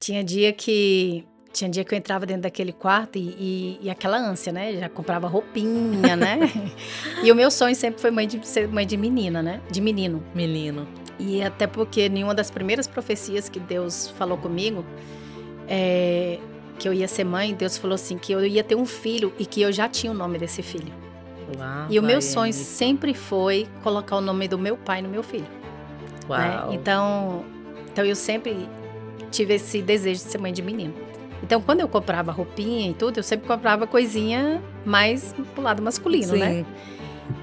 Tinha dia que eu entrava dentro daquele quarto e aquela ânsia, né, já comprava roupinha, né. E o meu sonho sempre foi ser mãe de menina, né, de menino. Menino. E até porque nenhuma das primeiras profecias que Deus falou comigo, que eu ia ser mãe, Deus falou assim, que eu ia ter um filho e que eu já tinha o nome desse filho. Uau, E o meu sonho Laiane. sempre foi colocar o nome do meu pai no meu filho, né. Uau. Então eu sempre tive esse desejo de ser mãe de menino. Então quando eu comprava roupinha e tudo, eu sempre comprava coisinha mais pro lado masculino, né. Sim.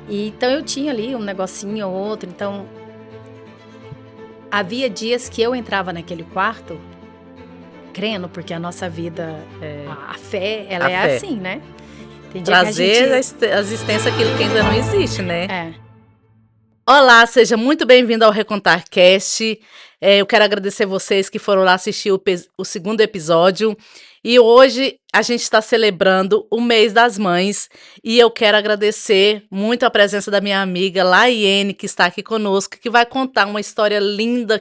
E então eu tinha ali um negocinho ou outro, então havia dias que eu entrava naquele quarto crendo, porque a nossa vida, É, a fé, ela a é fé. assim, né. Tem dia que a Trazer gente à existência aquilo que ainda não existe, né. é. Olá, seja muito bem-vindo ao Recontar Cast. Eu quero agradecer vocês que foram lá assistir o segundo episódio. E hoje a gente está celebrando o mês das mães. E eu quero agradecer muito a presença da minha amiga Laiane, que está aqui conosco, que vai contar uma história linda,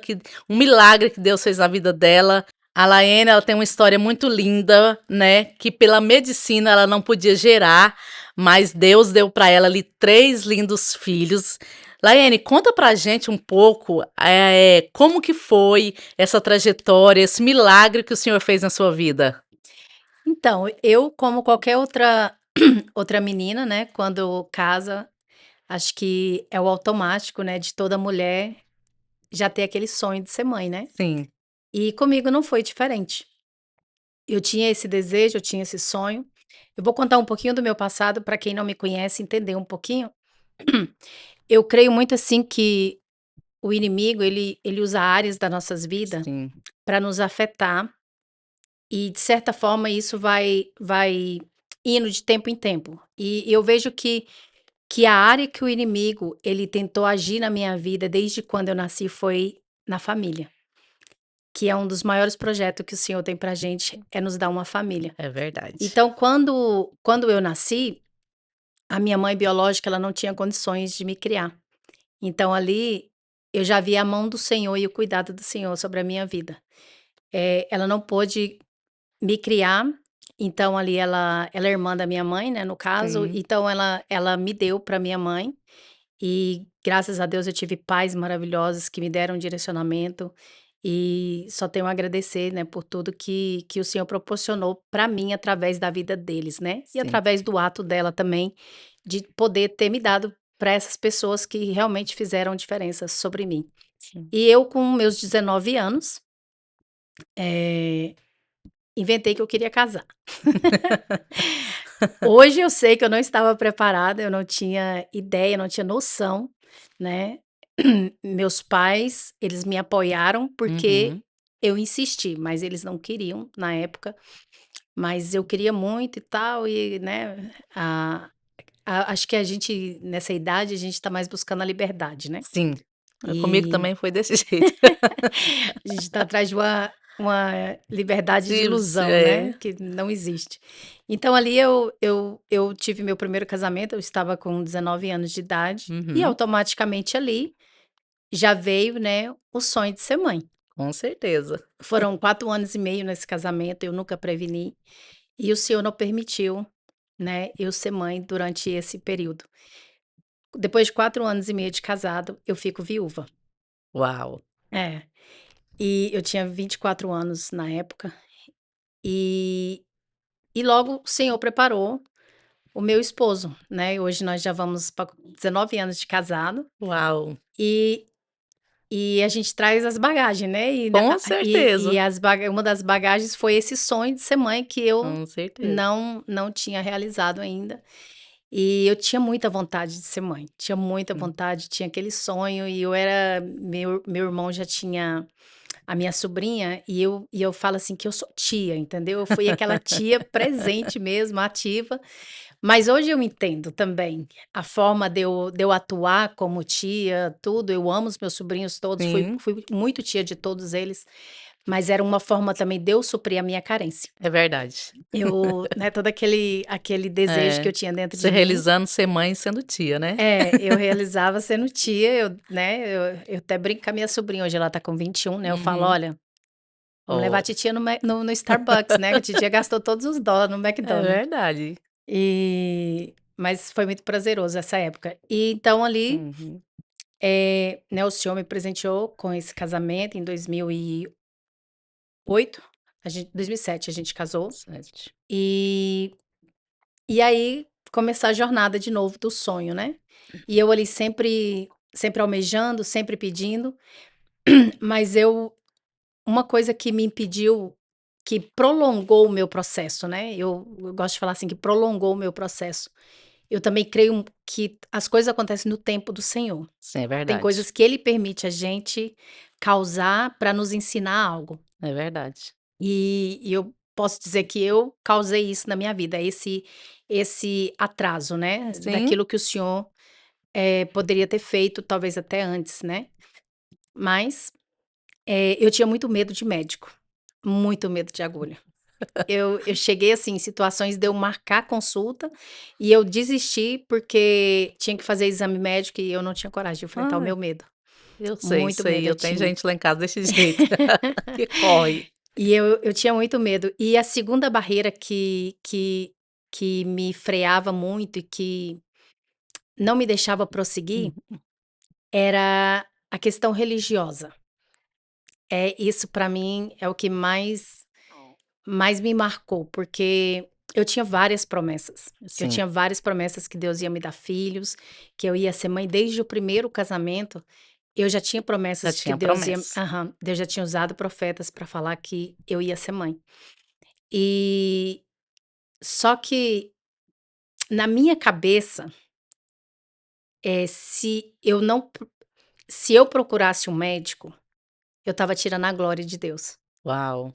um milagre que Deus fez na vida dela. A Laiane, ela tem uma história muito linda, né? Que pela medicina ela não podia gerar, mas Deus deu para ela ali 3 lindos filhos. Laiane, conta pra gente um pouco como que foi essa trajetória, esse milagre que o Senhor fez na sua vida. Então, eu como qualquer outra outra menina, né, quando casa, acho que é o automático, né, de toda mulher já ter aquele sonho de ser mãe, né. Sim, E comigo não foi diferente. Eu tinha esse desejo, eu tinha esse sonho. Eu vou contar um pouquinho do meu passado para quem não me conhece entender um pouquinho. Eu creio muito, assim, que o inimigo ele usa áreas das nossas vidas sim, para nos afetar e, de certa forma, isso vai indo de tempo em tempo. E eu vejo que a área que o inimigo ele tentou agir na minha vida desde quando eu nasci foi na família, que é um dos maiores projetos que o Senhor tem pra gente, é nos dar uma família. é verdade. Então quando eu nasci, a minha mãe biológica, ela não tinha condições de me criar. Então ali, eu já vi a mão do Senhor e o cuidado do Senhor sobre a minha vida. Ela não pôde me criar, então ali ela é irmã da minha mãe, né, no caso, Sim, então ela me deu para minha mãe, e graças a Deus eu tive pais maravilhosos que me deram direcionamento, e só tenho a agradecer, né, por tudo que o Senhor proporcionou para mim através da vida deles, né, e sim, através do ato dela também, de poder ter me dado para essas pessoas que realmente fizeram diferença sobre mim. sim. E eu com meus 19 anos, eh, inventei que eu queria casar. Hoje eu sei que eu não estava preparada, eu não tinha ideia, não tinha noção, né. Meus pais, eles me apoiaram porque Uhum. eu insisti, mas eles não queriam na época, mas eu queria muito e tal e, né, acho que a gente nessa idade, a gente tá mais buscando a liberdade, né. Sim, comigo E também foi desse jeito. a gente tá atrás de uma liberdade de ilusão, né, É. que não existe. Então ali eu tive meu primeiro casamento, eu estava com 19 anos de idade, e Uhum, automaticamente ali, já veio, né, o sonho de ser mãe. com certeza. Foram 4 anos e meio nesse casamento, eu nunca preveni, e o Senhor não permitiu, né, eu ser mãe durante esse período. Depois de 4 anos e meio de casado, eu fico viúva. Uau. É. E eu tinha 24 anos na época, e logo o Senhor preparou o meu esposo, né, e hoje nós já vamos para 19 anos de casado, Uau, e a gente traz as bagagens, né, com certeza, uma das bagagens foi esse sonho de ser mãe que eu com certeza. não tinha realizado ainda, e eu tinha muita vontade de ser mãe, tinha muita Sim. vontade, tinha aquele sonho e eu era meu irmão já tinha a minha sobrinha, e eu falo assim que eu sou tia, entendeu? Eu fui aquela tia presente mesmo, ativa, mas hoje eu entendo também a forma de eu atuar como tia, tudo, eu amo os meus sobrinhos todos, Sim, fui muito tia de todos eles, mas era uma forma também de eu suprir a minha carência. é verdade. Eu, né, todo aquele desejo que É, eu tinha dentro você de mim, realizando ser mãe sendo tia, né. eu realizava sendo tia, eu, né, eu até brinco com a minha sobrinha, hoje ela tá com 21, né, eu falo: Uhum. "Olha, Vamos levar a Ó, titia no Starbucks, né, que a titia gastou todos os dólares no é McDonald's. verdade. Mas foi muito prazeroso essa época. E então ali, Uhum. né, o senhor me presenteou com esse casamento em 2008, 2007 a gente casou, 7. e e aí começar a jornada de novo do sonho, né. E eu ali sempre almejando, sempre pedindo, mas uma coisa que me impediu, que prolongou o meu processo, né, eu gosto de falar assim, que prolongou o meu processo. Eu também creio que as coisas acontecem no tempo do Senhor. Sim, é Tem verdade. coisas que Ele permite a gente causar para nos ensinar algo. É verdade. E eu posso dizer que eu causei isso na minha vida, esse atraso, né, Sim. daquilo que o Senhor, poderia ter feito, talvez até antes, né. Mas, eu tinha muito medo de médico, muito medo de agulha. Eu cheguei, assim, em situações de eu marcar a consulta e eu desistir, porque tinha que fazer exame médico e eu não tinha coragem de enfrentar o Ai, meu medo. eu Muito sei, medo eu eu tenho tinha. gente lá em casa desse jeito, que corre. E eu tinha muito medo. E a segunda barreira que me freava muito e que não me deixava prosseguir, Hum, era a questão religiosa. Isso para mim é o que mais me marcou, porque eu tinha várias promessas. Eu sim, tinha várias promessas que Deus ia me dar filhos, que eu ia ser mãe desde o primeiro casamento. Eu já tinha já promessas de que tinha Deus ia, promessa. aham, Deus já tinha usado profetas para falar que eu ia ser mãe. E só que na minha cabeça, se eu não se eu procurasse um médico, eu estava tirando a glória de Deus. Uau,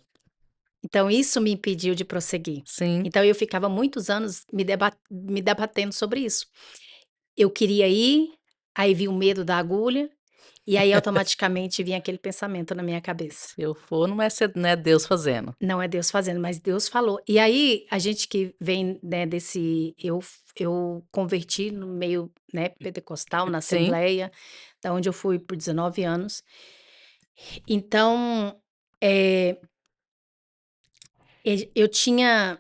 Então isso me impediu de prosseguir. sim. Então eu ficava muitos anos me debatendo sobre isso. Eu queria ir, aí vinha o medo da agulha, e aí automaticamente vinha aquele pensamento na minha cabeça: Se eu for, não é Deus fazendo. "Não é Deus fazendo, mas Deus falou". E aí a gente que vem, né, eu converti no meio, né, pentecostal, na Sim, assembleia, da onde eu fui por 19 anos. Então, eh, eu tinha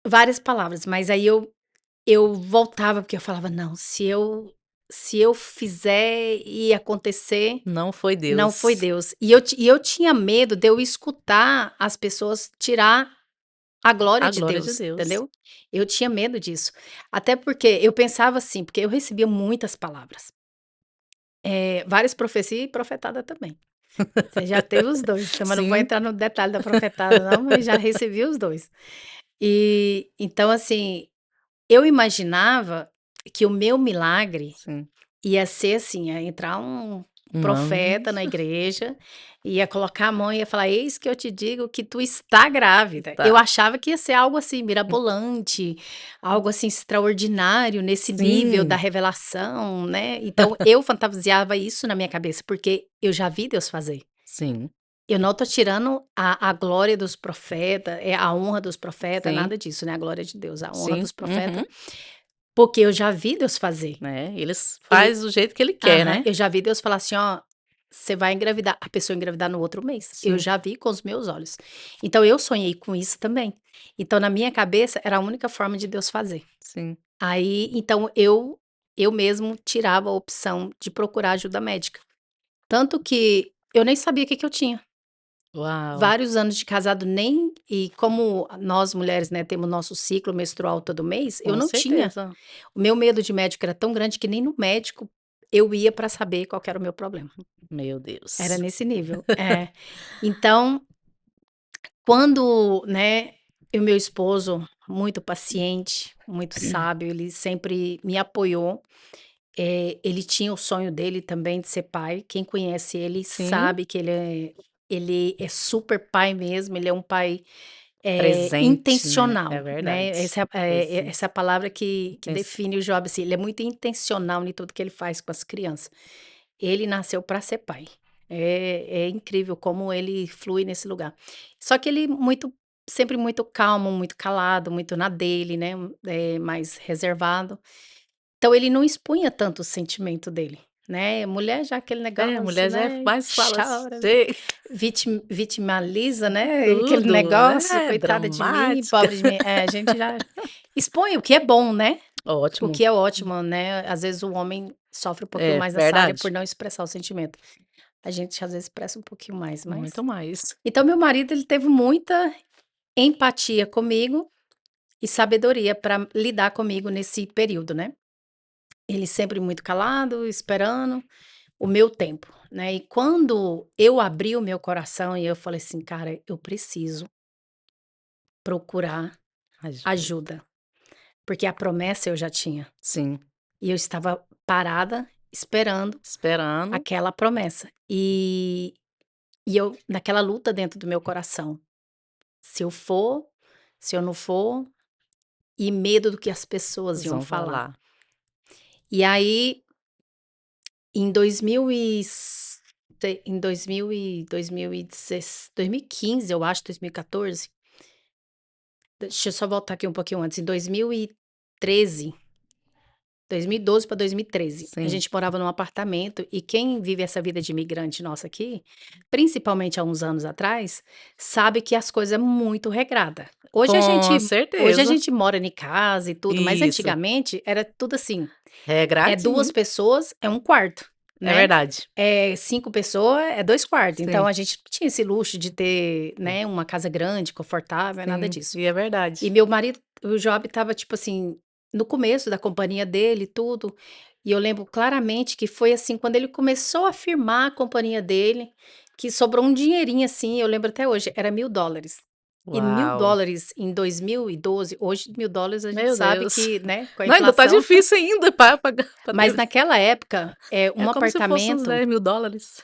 várias palavras, mas aí eu voltava, porque eu falava: "Não, se eu fizer e acontecer, não foi não foi Deus. Deus". E eu tinha medo de eu escutar as pessoas tirar a glória A de glória de Deus, Deus. entendeu? Eu tinha medo disso. Até porque eu pensava assim, porque eu recebia muitas palavras, várias profecias e profetada também. Você já teve os 2, então, mas não vou Sim, entrar no detalhe da profetada não, mas já recebi os 2. E, então assim, eu imaginava que o meu milagre sim. ia ser assim, ia entrar um Um profeta na anjo, igreja, ia colocar a mão e ia falar: "Eis que eu te digo que tu está grávida". Eu tá. achava que ia ser algo assim mirabolante, algo assim extraordinário nesse nível da Sim, revelação, né. Então eu fantasiava isso na minha cabeça, porque eu já vi Deus fazer. sim, Eu não tô tirando a glória dos profetas, a honra dos profetas, sim, nada disso, né, a glória de Deus, a honra sim, dos profetas, uhum. porque eu já vi Deus fazer. Né, eles Ele faz do jeito que ele quer, aham, né. eu já vi Deus falar assim: "Ó, você vai engravidar", a pessoa engravidar no outro mês, eu Sim, já vi com os meus olhos. Então eu sonhei com isso também. Então na minha cabeça era a única forma de Deus fazer. sim. Aí, então eu mesmo tirava a opção de procurar ajuda médica. Tanto que eu nem sabia o que que eu tinha. Uau, Vários anos de casado, nem e como nós mulheres, né, temos nosso ciclo menstrual todo mês, eu com não tinha. certeza. O meu medo de médico era tão grande que nem no médico eu ia para saber qual que era o meu problema. Meu Era Deus. nesse nível. É. Então, quando, né, o meu esposo, muito paciente, muito sábio, ele sempre me apoiou. Ele tinha o sonho dele também de ser pai. Quem conhece ele Sim, sabe que ele é super pai mesmo, ele é um pai, presente, né, é intencional, né, verdade. essa é a palavra que Intensi define o Job, assim, ele é muito intencional em tudo que ele faz com as crianças. Ele nasceu para ser pai. É incrível como ele flui nesse lugar. Só que ele sempre muito calmo, muito calado, muito na dele, né, mais reservado. Então ele não expunha tanto o sentimento dele, né, mulher já aquele É, negócio, mulher já é né, mais fala chora, sei vitimaliza, né, aquele tudo, negócio, é coitada de mim, dramática. pobre de mim. A gente já expõe, o que é bom, né, o Ótimo. que é ótimo, né, às vezes o homem sofre um pouquinho É, mais nessa área por verdade. não expressar o sentimento. A gente às vezes expressa um pouquinho mais, mas Muito mais. então meu marido ele teve muita empatia comigo e sabedoria para lidar comigo nesse período, né. Ele sempre muito calado, esperando o meu tempo, né. E quando eu abri o meu coração e eu falei assim: "Cara, eu preciso procurar Ajuda. ajuda", porque a promessa eu já tinha, Sim, e eu estava parada esperando esperando. aquela promessa. E eu naquela luta dentro do meu coração, se eu for, se eu não for, e medo do que as pessoas Eles iam vão falar. falar. E aí, em 2000 e s te em 2000 e 2015, eu acho, 2014, deixa eu só voltar aqui um pouquinho antes, em 2013, 2012 para 2013, a Sim. gente morava num apartamento e quem vive essa vida de imigrante nossa aqui, principalmente há uns anos atrás, sabe que as coisas é muito regrada. Com Hoje a certeza. gente mora em casa e tudo, mas Isso. antigamente era tudo assim, é 2 Regradinho. pessoas, é um quarto, É né. verdade. É 5 pessoas, é 2 quartos, então Sim, a gente não tinha esse luxo de ter, né, uma casa grande, confortável, nada sim. disso. E é E verdade. meu marido, o Job estava, tipo assim, no começo da companhia dele e tudo, e eu lembro claramente que foi assim, quando ele começou a firmar a companhia dele, que sobrou um dinheirinho assim, eu lembro até hoje, era $1.000. E mil Uau. dólares em 2012, hoje $1.000 a gente Meu sabe Deus. que, né, com a Não, ainda tá inflação. difícil ainda para pagar pra Mas ter naquela época, é um como se fosse uns apartamento $10.000.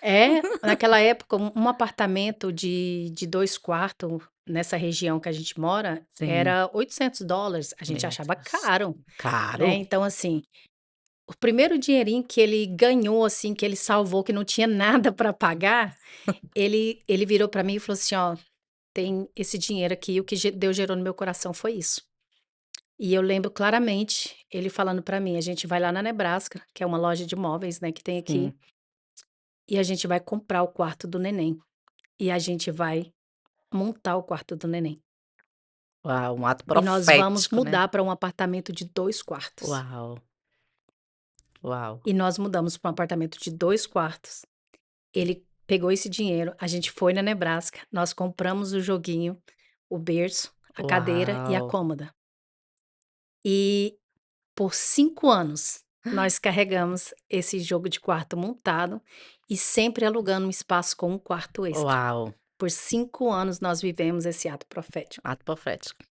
naquela época, um apartamento de 2 quartos nessa região que a gente mora, Sim. era $800. A gente Meu achava Deus. caro, né. Caro. Então, assim, o primeiro dinheirinho que ele ganhou, assim, que ele salvou, que não tinha nada para pagar, ele virou para mim e falou assim: "Ó, tem esse dinheiro aqui, o que Deus gerou no meu coração foi isso". E eu lembro claramente ele falando para mim: "A gente vai lá na Nebraska", que é uma loja de móveis, né, que tem aqui, Sim. "e a gente vai comprar o quarto do neném, e a gente vai montar o quarto do neném. Uau, um ato E nós vamos profético, né. mudar para um apartamento de 2 quartos". Uau, uau. E nós mudamos para um apartamento de 2 quartos. Ele pegou esse dinheiro, a gente foi na Nebraska, nós compramos o joguinho, o berço, a cadeira e a Uau. cômoda. E por 5 anos nós carregamos esse jogo de quarto montado e sempre alugando um espaço com um quarto extra. Uau, Por 5 anos nós vivemos esse ato profético. ato profético.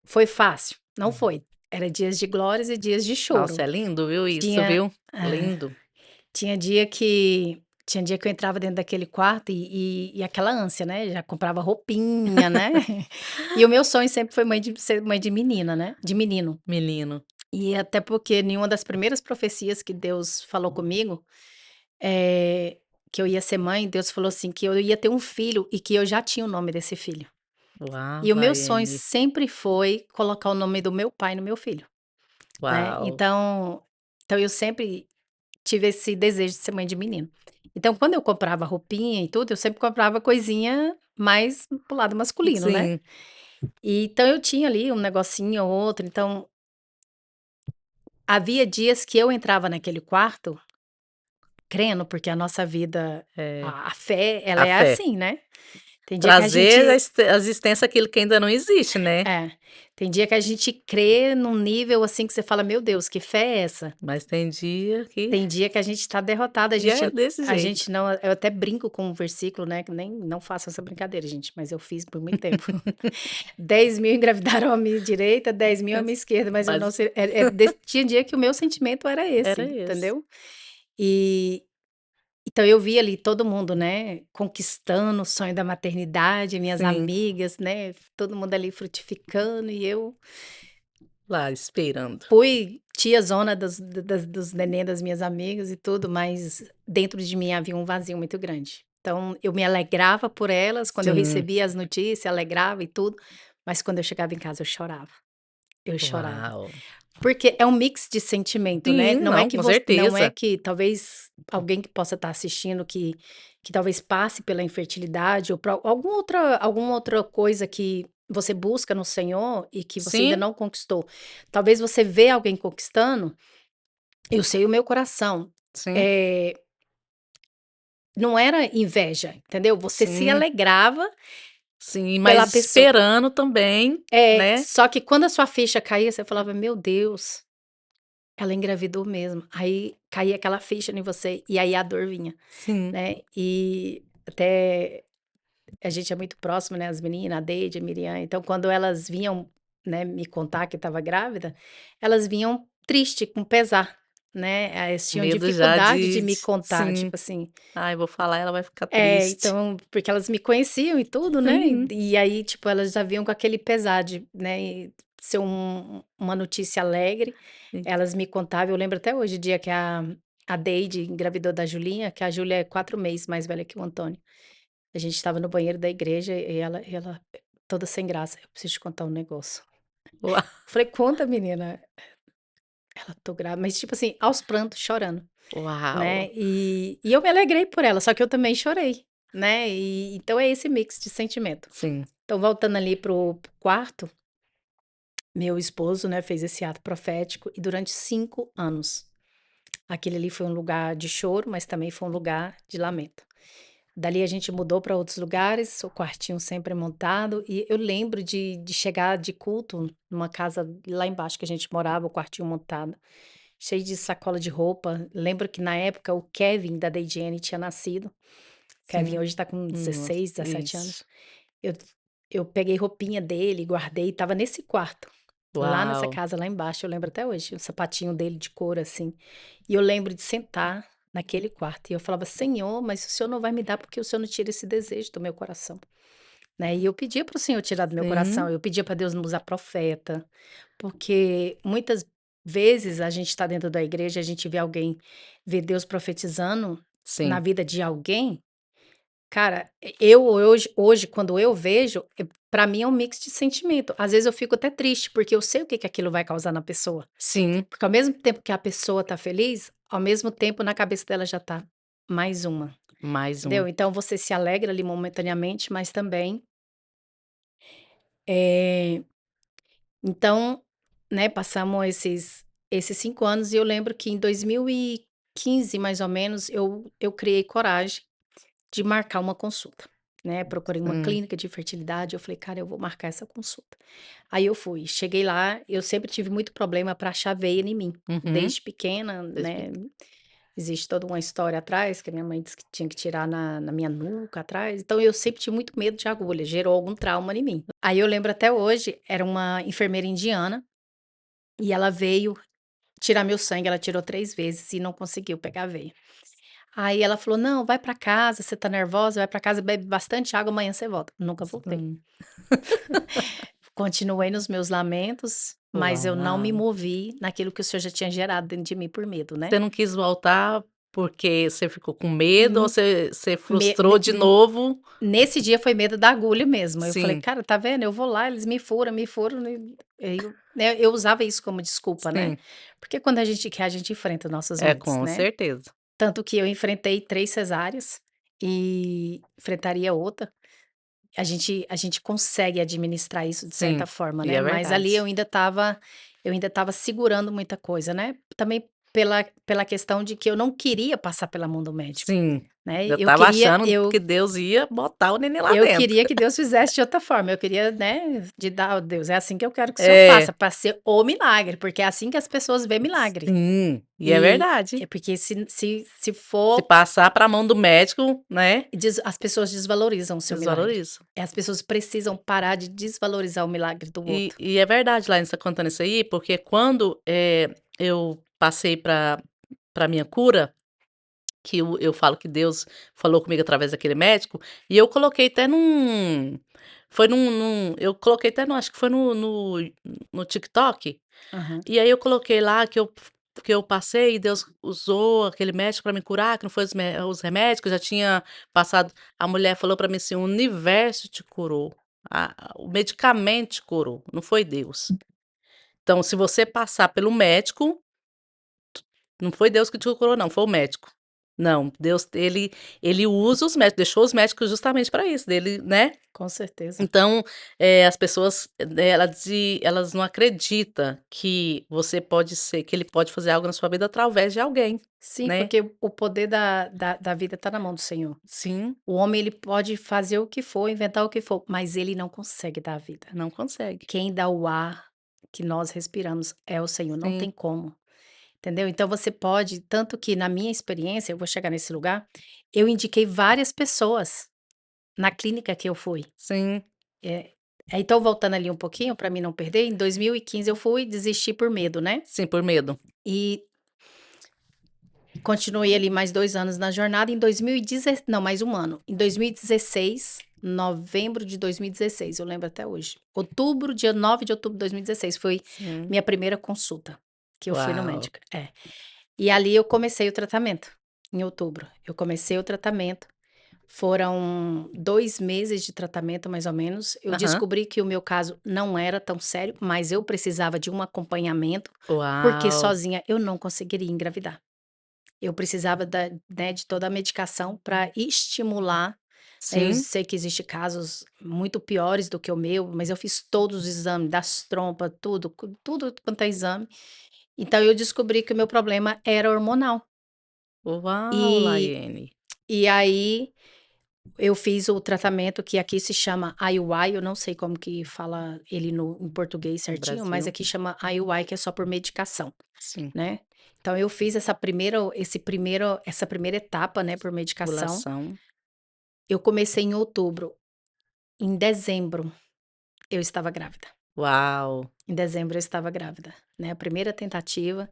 Foi fácil? Não Uhum. foi. Era dias de glórias e dias de Nossa, choro. é lindo, viu, isso, Tinha viu. ah, Lindo. tinha dia que eu entrava dentro daquele quarto e aquela ânsia, né, já comprava roupinha, né. E o meu sonho sempre foi ser mãe de menina, né, de menino. Menino. E até porque nenhuma das primeiras profecias que Deus falou comigo, eh, que eu ia ser mãe, Deus falou assim, que eu ia ter um filho e que eu já tinha o nome desse filho. Uau, E o meu sonho Raiane. sempre foi colocar o nome do meu pai no meu filho, né. Uau. Então eu sempre tive esse desejo de ser mãe de menino. Então quando eu comprava roupinha e tudo, eu sempre comprava coisinha mais pro lado masculino, né. Sim, E então eu tinha ali um negocinho ou outro, então havia dias que eu entrava naquele quarto crendo, porque a nossa vida, é. a fé, ela A é fé. assim, né. Tem dia que a Trazer gente à existência aquilo que ainda não existe, né. é, tem dia que a gente crê num nível, assim, que você fala: "Meu Deus, que fé é essa?". Mas tem dia que Tem dia que a gente tá derrotado, e é desse a jeito. gente não eu até brinco com um versículo, né, que nem não faço essa brincadeira, gente, mas eu fiz por muito tempo. 10.000 engravidaram à minha direita, 10.000 à minha esquerda, mas eu não Mas sei tinha dia que o meu sentimento era esse, era esse. entendeu. E então eu vi ali todo mundo, né, conquistando o sonho da maternidade, minhas Sim, amigas, né, todo mundo ali frutificando e eu lá esperando. fui tiazona dos neném das minhas amigas e tudo, mas dentro de mim havia um vazio muito grande. Então eu me alegrava por elas, quando eu Sim, recebia as notícias, alegrava e tudo, mas quando eu chegava em casa eu chorava. eu chorava. Uau! Porque é um mix de sentimento, né, Sim, não, com não é certeza. que talvez alguém que possa estar assistindo que talvez passe pela infertilidade ou pra alguma outra coisa que você busca no Senhor e que você ainda Sim, não conquistou. Talvez você vê alguém conquistando, eu sei o meu coração, sim, eh, não era inveja, entendeu? Você se sim, alegrava sim, mas pela pessoa. esperando também, É, né. só que quando a sua ficha caía, você falava: "Meu Deus, ela engravidou mesmo". Aí caía aquela ficha em você e aí a dor vinha, Sim, né. E até a gente é muito próximo, né, as meninas, a Deide, a Miriam, então quando elas vinham, né, me contar que estava grávida, elas vinham triste, com pesar, né. Elas tinham medo já dificuldade de me de contar, sim. tipo assim. "Ai, vou falar, ela vai ficar É, triste". então, porque elas me conheciam e tudo, né, Sim, e aí, tipo, elas já vinham com aquele pesar de, né, e ser uma notícia alegre, e elas me contavam, eu lembro até hoje o dia que a Deide engravidou da Julinha, que a Júlia é 4 meses mais velha que o Antônio. A gente estava no banheiro da igreja e ela toda sem graça: "Eu preciso te contar um negócio". ua Eu falei: "Conta menina". Ela: "Tô grávida", mas tipo assim, aos prantos, chorando. uau! Né, e eu me alegrei por ela, só que eu também chorei, né, e então é esse mix de sentimento. Sim, Então voltando ali pro quarto, meu esposo, né, fez esse ato profético e durante 5 anos, aquele ali foi um lugar de choro, mas também foi um lugar de lamento. Dali a gente mudou para outros lugares, o quartinho sempre montado, e eu lembro de chegar de culto numa casa lá embaixo que a gente morava, o quartinho montado, cheio de sacola de roupa. Lembro que na época o Kevin da Deidiane tinha nascido. Kevin sim. hoje tá com Nossa, 16, 17 anos. isso. Eu eu peguei roupinha dele, guardei, estava nesse quarto, lá nessa Uau! casa lá embaixo, eu lembro até hoje, o sapatinho dele de couro, assim. E eu lembro de sentar naquele quarto e eu falava: "Senhor, mas o Senhor não vai me dar porque o Senhor não tira esse desejo do meu coração", né. E eu pedia para o Senhor tirar do meu coração, Sim, eu pedia para Deus não usar profeta, porque muitas vezes a gente está dentro da igreja, a gente vê Deus profetizando na sim, vida de alguém. Cara, eu hoje quando eu vejo, pra mim é um mix de sentimento. Às vezes eu fico até triste, porque eu sei o que que aquilo vai causar na pessoa. sim, Porque ao mesmo tempo que a pessoa tá feliz, ao mesmo tempo na cabeça dela já tá mais uma, mais um. entendeu? Então você se alegra ali momentaneamente, mas também, eh, então, né, passamos esses 5 anos e eu lembro que em 2015 mais ou menos, eu criei coragem de marcar uma consulta, né, procurei uma Hum, clínica de fertilidade, eu falei: "Cara, eu vou marcar essa consulta". Aí eu fui, cheguei lá, eu sempre tive muito problema para achar veia em mim, uhum. desde pequena, Desde né, existe toda uma história atrás, que a minha mãe disse que tinha que tirar na minha nuca atrás, então eu sempre tive muito medo de agulha, gerou algum trauma em mim. Aí eu lembro até hoje, era uma enfermeira indiana, e ela veio tirar meu sangue, ela tirou 3 vezes e não conseguiu pegar a veia. Aí ela falou: "Não, vai pra casa, você tá nervosa, vai pra casa, bebe bastante água, amanhã você volta". Nunca voltei. sim. Continuei nos meus lamentos, mas eu não me Uau! movi naquilo que o Senhor já tinha gerado dentro de mim por medo, né. Você não quis voltar porque você ficou com medo ou Hum, você me frustrou ne de novo? nesse dia foi medo da agulha mesmo, eu falei: Sim, "Cara, tá vendo, eu vou lá, eles me furam", e aí eu, né, eu usava isso como desculpa, né, sim. porque quando a gente quer, a gente enfrenta nossos É, medos, com né. certeza. Tanto que eu enfrentei 3 cesáreas e enfrentaria outra. A gente consegue administrar isso de certa Sim, forma, e né, é mas ali verdade. eu ainda estava segurando muita coisa, né, também pela questão de que eu não queria passar pela mão do médico, Sim, né, eu eu estava queria achando que Deus ia botar o neném lá eu dentro. queria que Deus fizesse de outra forma, eu queria, né, de dar: "Ó Deus, é assim que eu quero que o senhor É, faça", para ser o milagre, porque é assim que as pessoas veem milagre. sim, e é E verdade. é porque se Se for passar para a mão do médico, né, as pessoas desvalorizam o seu milagre. desvaloriza. As pessoas precisam parar de desvalorizar o milagre do E outro. e é verdade, lá você contando isso aí, porque quando, eu passei para minha cura, que eu falo que Deus falou comigo através daquele médico, e eu coloquei até foi eu coloquei até acho que foi no TikTok, Aham. e aí eu coloquei lá que eu passei e Deus usou aquele médico para me curar, que não foi os remédios, que eu já tinha passado, a mulher falou para mim assim: "O universo te curou, o medicamento te curou, não foi Deus". Então, se você passar pelo médico, não foi Deus que te curou não, foi o médico. Não, Deus ele usa os médicos, deixou os médicos justamente para isso, dele, né. Com certeza. Então, as pessoas, elas não acredita que você pode ser que ele pode fazer algo na sua vida através de alguém, Sim, né. porque o poder da vida está na mão do Senhor. Sim, O homem ele pode fazer o que for, inventar o que for, mas ele não consegue dar a vida. não consegue. Quem dá o ar que nós respiramos é o Senhor, não Sim, tem como, entendeu? Então você pode, tanto que na minha experiência, eu vou chegar nesse lugar, eu indiquei várias pessoas na clínica que eu fui. sim, Eh, então voltando ali um pouquinho para mim não perder, em 2015 eu fui, desisti por medo, né? sim, por medo. E continuei ali mais 2 anos na jornada, em 2016 não, mais um ano. Em 2016, novembro de 2016, eu lembro até hoje. Outubro, dia 9 de outubro de 2016, foi Sim. minha primeira consulta, que eu fui no Uau, médico. É. E ali eu comecei o tratamento, em outubro. Eu comecei o tratamento, foram 2 meses de tratamento, mais ou menos. Eu aham. descobri que o meu caso não era tão sério, mas eu precisava de um acompanhamento, porque Uau, sozinha eu não conseguiria engravidar. Eu precisava né, de toda a medicação para estimular, né, eu sim, sei que existe casos muito piores do que o meu, mas eu fiz todos os exames das trompas, tudo, tudo quanto é exame. Então eu descobri que o meu problema era hormonal. uau, E, Laiene, e aí eu fiz o tratamento que aqui se chama IUI, eu não sei como que fala ele no, em português no certinho, mas Brasil, aqui chama IUI, que é só por medicação. sim, Né. Então eu fiz essa primeira etapa, né, por medicação. ovulação, Eu comecei em outubro, em dezembro eu estava grávida. uau, Em dezembro eu estava grávida, né, a primeira tentativa,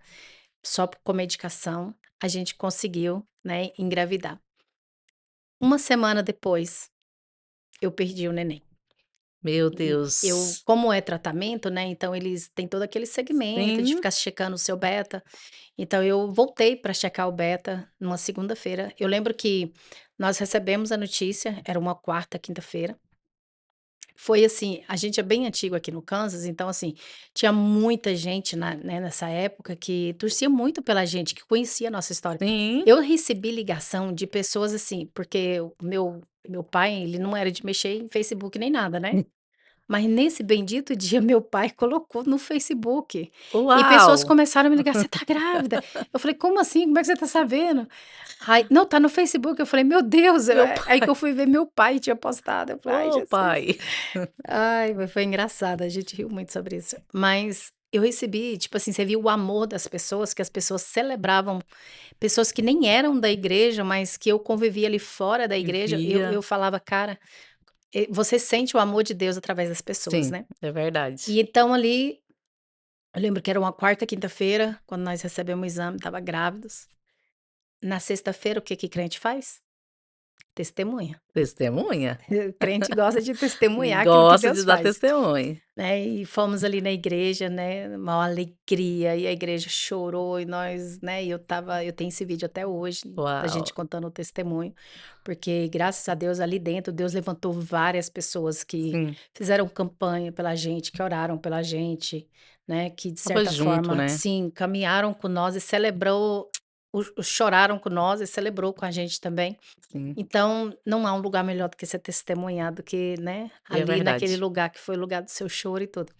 só com medicação, a gente conseguiu, né, engravidar. Uma semana depois, eu perdi o neném. meu E eu Deus, como é tratamento, né, então eles têm todo aquele segmento de sim, ficar checando o seu beta. Então eu voltei para checar o beta numa segunda-feira. Eu lembro que nós recebemos a notícia, era uma quarta, quinta-feira. Foi assim, a gente é bem antigo aqui no Kansas, então assim, tinha muita gente né, nessa época que torcia muito pela gente, que conhecia a nossa história. sim, Eu recebi ligação de pessoas assim, porque o meu pai, ele não era de mexer em Facebook nem nada, né? Mas nesse bendito dia, meu pai colocou no Facebook, e pessoas uau, começaram a me ligar: "Você tá grávida?" Eu falei: "Como assim? Como é que você tá sabendo?" Aí: "Não, tá no Facebook." Eu falei: "Meu Deus!" meu Aí que pai, eu fui ver, meu pai tinha postado, eu falei: "Ai, ô Jesus." pai, Ai, mas foi engraçado, a gente riu muito sobre isso. Mas eu recebi, tipo assim, você viu o amor das pessoas, que as pessoas celebravam, pessoas que nem eram da igreja, mas que eu convivia ali fora da igreja, eu via, falava: "Cara, você sente o amor de Deus através das pessoas, sim, né." é verdade, E então ali, eu lembro que era uma quarta, quinta-feira, quando nós recebemos o exame, estava grávidos. Na sexta-feira, o que que crente faz? Testemunha. testemunha, Crente gosta de testemunhar aquilo que gosta Deus de dar faz, testemunho, né. E fomos ali na igreja, né, uma alegria, e a igreja chorou e nós, né, e eu tenho esse vídeo até hoje, da uau, gente contando o testemunho, porque graças a Deus ali dentro, Deus levantou várias pessoas que sim, fizeram campanha pela gente, que oraram pela gente, né, que de estava certa junto, forma, né, sim, caminharam com nós e celebrou, o choraram com nós e celebrou com a gente também. sim, Então, não há um lugar melhor do que ser testemunhado que, né, e é ali naquele verdade, lugar que foi o lugar do seu choro e tudo.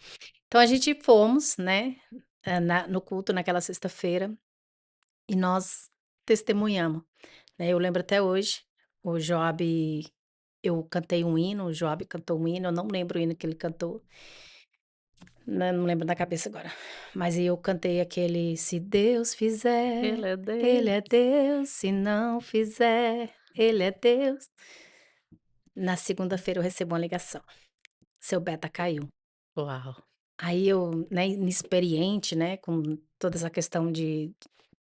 Então a gente fomos, né, no culto naquela sexta-feira, e nós testemunhamos, né. Eu lembro até hoje, o Joabe, eu cantei um hino, o Joabe cantou um hino, eu não lembro o hino que ele cantou, né, não lembro da cabeça agora, mas eu cantei aquele: "Se Deus fizer, ele é ele Deus, é Deus, se não fizer, ele é Deus." Na segunda-feira eu recebo uma ligação: "Seu beta caiu." uau, Aí eu, né, inexperiente, né, com toda essa questão de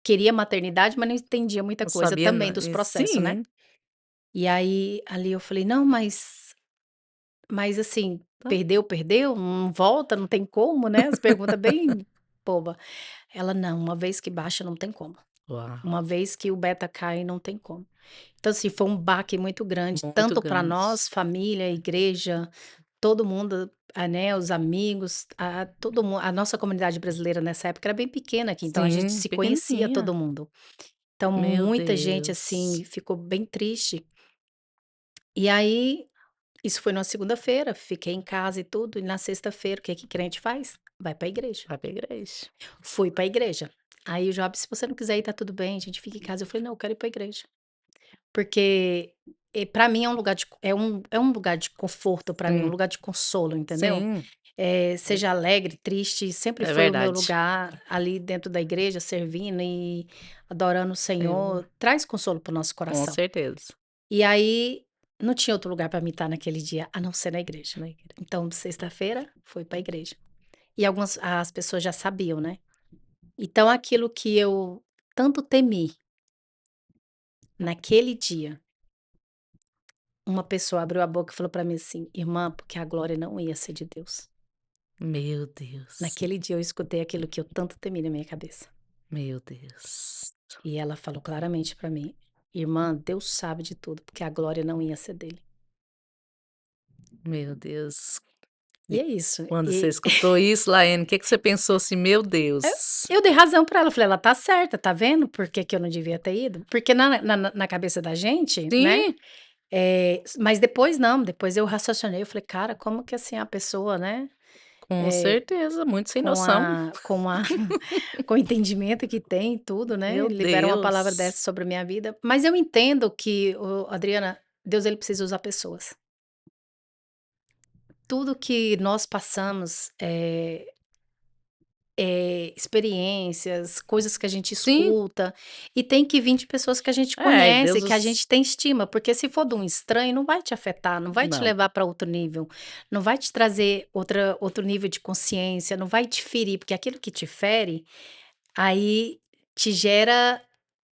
queria maternidade, mas não entendia muita não coisa sabia também na dos processos, né. sim, E aí, ali eu falei: "Não, mas assim, tá, perdeu, perdeu, não volta, não tem como", né, as perguntas bem boba. Ela: "Não, uma vez que baixa não tem como. uau, Uma vez que o beta cai, não tem como." Então assim, foi um baque muito grande, muito tanto para grande, nós, família, igreja, todo mundo, né, os amigos, todo mundo, a nossa comunidade brasileira nessa época era bem pequena aqui, então a gente Sim, se conhecia todo pequenininha. mundo. Então Meu muita gente, Deus. assim, ficou bem triste. E aí, isso foi numa segunda-feira, fiquei em casa e tudo, e na sexta-feira, o que que crente faz? Vai pra igreja. Vai pra igreja. Fui pra igreja. Aí o Job: "Se você não quiser ir, tá tudo bem, a gente fica em casa". Eu falei: "Não, eu quero ir pra igreja". Porque, pra mim é um lugar de é um lugar de conforto pra mim, um Sim, lugar de consolo, entendeu? sim, Seja alegre, triste, sempre é foi o meu verdade. lugar ali dentro da igreja, servindo e adorando o Eu Senhor, traz consolo para o nosso com coração. certeza. E aí, não tinha outro lugar para mim estar naquele dia, a não ser na igreja. Na igreja. Então, sexta-feira, fui para a igreja. E algumas as pessoas já sabiam, né. Então aquilo que eu tanto temi, naquele dia, uma pessoa abriu a boca e falou para mim assim: "Irmã, porque a glória não ia ser de Deus". Meu Deus, Naquele dia eu escutei aquilo que eu tanto temi na minha cabeça. meu Deus, E ela falou claramente para mim: "Irmã, Deus sabe de tudo, porque a glória não ia ser dele". meu Deus. E E é isso. quando você E escutou isso, Laiane, o que que você pensou assim: "Meu eu Deus"? eu dei razão para ela, eu falei: "Ela tá certa, tá vendo por que que eu não devia ter ido?". Porque na cabeça da gente, né, Sim, mas depois não, depois eu raciocinei, eu falei: "Cara, como que assim a pessoa, né, com eh, certeza, muito sem com noção. com o entendimento que tem e tudo, né, Meu libera uma palavra Deus. dessa sobre a minha vida". Mas eu entendo que, Adriana, Deus ele precisa usar pessoas. Tudo que nós passamos, experiências, coisas que a gente Sim, escuta, e tem que vir de pessoas que a gente é, e conhece, Deus que a os gente tem estima, porque se for de um estranho não vai te afetar, não vai te não, levar para outro nível, não vai te trazer outro nível de consciência, não vai te ferir, porque aquilo que te fere, aí te gera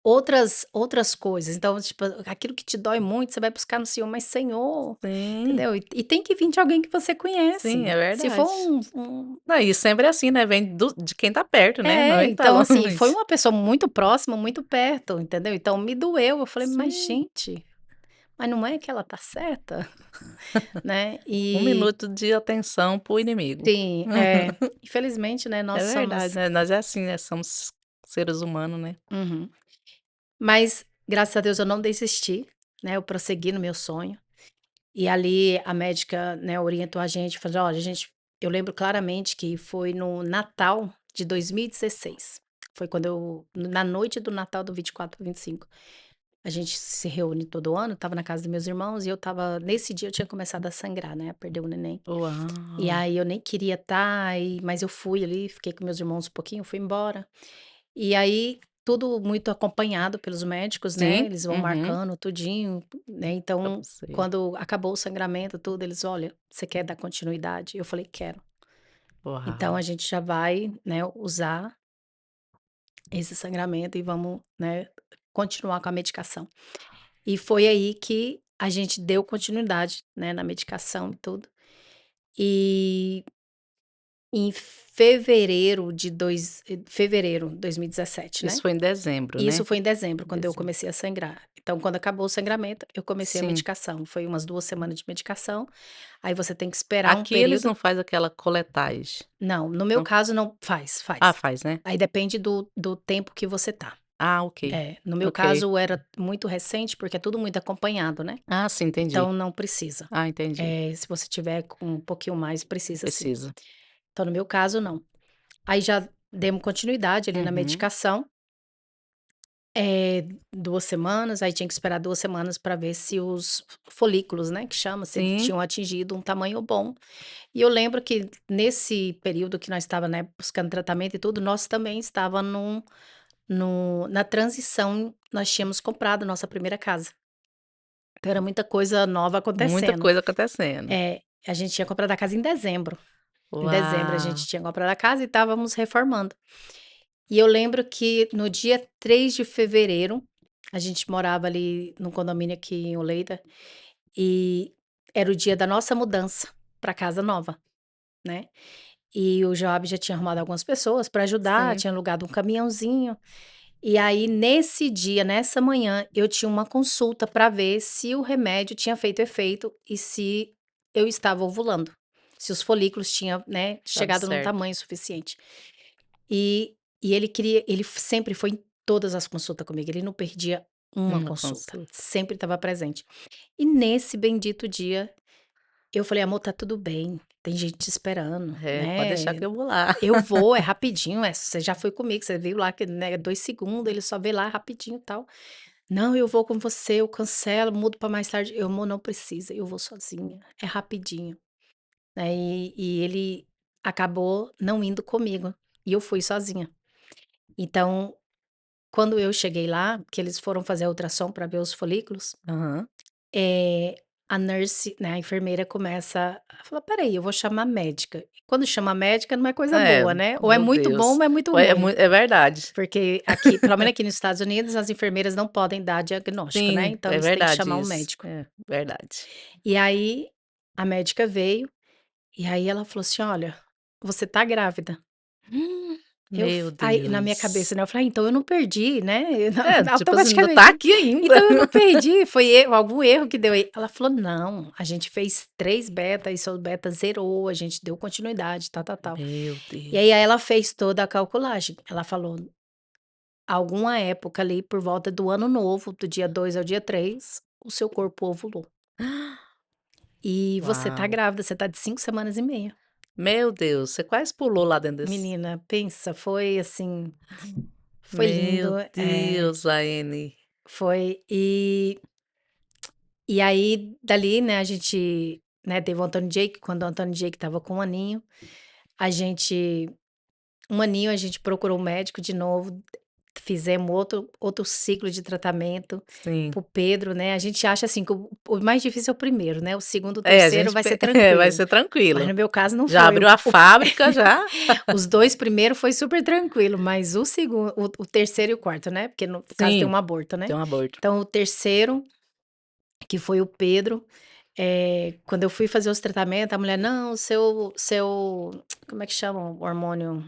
outras coisas. Então, tipo, aquilo que te dói muito, você vai buscar no Senhor, mas Senhor, sim, entendeu? E tem que vir de alguém que você sim, conhece. é Se for verdade. um Não, e sempre é assim, né, vem do de quem tá perto, né, não é quem tá então, assim, foi longe. uma pessoa muito próxima, muito perto, entendeu? Então me doeu, eu falei: "Mas Sim, gente, mas não é que ela tá certa?", né. um minuto de atenção para o inimigo. Sim, infelizmente, né, nós É verdade, somos. né, nós é assim, né, somos seres humanos, né. Uhum. Mas graças a Deus eu não desisti, né, eu prossegui no meu sonho, e ali a médica, né, orientou a gente, falou: "Olha, gente", eu lembro claramente que foi no Natal de 2016, foi quando na noite do Natal do 24 para 25. A gente se reúne todo ano, estava na casa dos meus irmãos e eu estava nesse dia eu tinha começado a sangrar, né, a perder o neném. E Uau! aí eu nem queria estar, mas eu fui ali, fiquei com meus irmãos um pouquinho, fui embora. E aí tudo muito acompanhado pelos médicos, né, Sim, eles vão uhum, marcando tudinho, né, pra então você. quando acabou o sangramento tudo, eles: "Olha, você quer dar continuidade?". Eu falei: "Quero". Então Uau! a gente já vai, né, usar esse sangramento e vamos, né, continuar com a medicação. E foi aí que a gente deu continuidade, né, na medicação e tudo. E em fevereiro de 2017, Isso né. foi em dezembro, Isso né? foi em dezembro, quando eu Dezembro. comecei a sangrar. Então, quando acabou o sangramento, eu comecei a Sim. medicação. Foi umas 2 semanas de medicação, aí você tem que esperar um Aqui eles período. não faz aquela coletagem, Não, no meu não? caso não faz, Ah, faz. faz, né? Aí depende do tempo que você tá. Ah, ok. No meu Ok. caso era muito recente, porque é tudo muito acompanhado, né. Ah, sim, entendi. Então não precisa. Ah, entendi. Se você tiver com um pouquinho mais, precisa sim. Precisa. Então, no meu caso, não. Aí já demos continuidade ali na Uhum. medicação, 2 semanas, aí tinha que esperar 2 semanas para ver se os folículos, né, que chama, se eles Sim, tinham atingido um tamanho bom. E eu lembro que nesse período que nós estava, né, buscando tratamento e tudo, nós também estava num no na transição, nós tínhamos comprado nossa primeira casa. Então era muita coisa nova muita acontecendo. coisa acontecendo. A gente tinha comprado a casa em dezembro. Em dezembro a Uau! gente tinha comprado a casa e estávamos reformando. E eu lembro que no dia 3 de fevereiro, a gente morava ali num condomínio aqui em Oleida, e era o dia da nossa mudança para casa nova, né. E o Joab já tinha arrumado algumas pessoas para ajudar, Sim. tinha alugado um caminhãozinho, e aí nesse dia, nessa manhã, eu tinha uma consulta para ver se o remédio tinha feito efeito e se eu estava ovulando, se os folículos tinham, né, Dado chegado num certo. tamanho suficiente. Ele sempre foi em todas as consultas comigo, ele não perdia uma Uma consulta, consulta. sempre estava presente. E nesse bendito dia, eu falei: "Amor, tá tudo bem, tem gente te esperando, É, pode deixar né, que eu vou lá. eu vou, é rapidinho, você já foi comigo, você viu lá que, né, 2 segundos, ele só vê lá rapidinho, e tal". "Não, eu vou com você, eu cancelo, mudo pra mais tarde". Eu: "Amor, não precisa, eu vou sozinha, é rapidinho", né, e ele acabou não indo comigo, e eu fui sozinha. Então, quando eu cheguei lá, que eles foram fazer a ultrassom para ver os folículos, Aham. eh, a nurse, né, a enfermeira começa a falar: "Espera aí, eu vou chamar a médica". E quando chama a médica não é coisa É, boa, né, ou é meu muito bom Deus. ou é muito Ou é ruim. mui é verdade. Porque aqui, pelo menos aqui nos Estados Unidos, as enfermeiras não podem dar diagnóstico, né, Sim, então é eles têm que verdade chamar um isso. médico. É, verdade. E aí, a médica veio, e aí ela falou assim: "Olha, você tá grávida". Eu Meu f aí na minha cabeça, Deus. né, eu falei: "Ah, então eu não perdi, né", É, tipo assim, ainda tá automaticamente, aqui ainda. "então eu não perdi, foi erro, algum erro que deu aí". Ela falou: "Não, a gente fez 3 beta e seu beta zerou, a gente deu continuidade, tal, tal, tal". Meu E aí Deus. ela fez toda a calculagem, ela falou: "Alguma época ali por volta do ano novo, do dia 2 ao dia 3, o seu corpo ovulou. E você tá Uau. grávida, você tá de 5 semanas e meia". Meu Deus, você quase pulou lá dentro desse Menina, pensa, foi assim, foi meu lindo, Deus, Laene. foi. E aí, dali, né, a gente, né, teve o Antônio Jake, quando o Antônio Jake estava com 1 aninho, a gente 1 aninho, a gente procurou um médico de novo, fizemos outro ciclo de tratamento Sim. para o Pedro, né, a gente acha, assim, que o mais difícil é o primeiro, né, o segundo, o É, a terceiro gente vai ser vai tranquilo, ser mas tranquilo. no meu caso não Já foi, abriu a fábrica, já os 2 primeiros foi super tranquilo, mas o segundo, o terceiro e o quarto, né, porque no caso tem sim, um aborto, né. tem um aborto. Então o terceiro, que foi o Pedro, quando eu fui fazer os tratamentos, a mulher: "Não, seu" como é que chama o hormônio?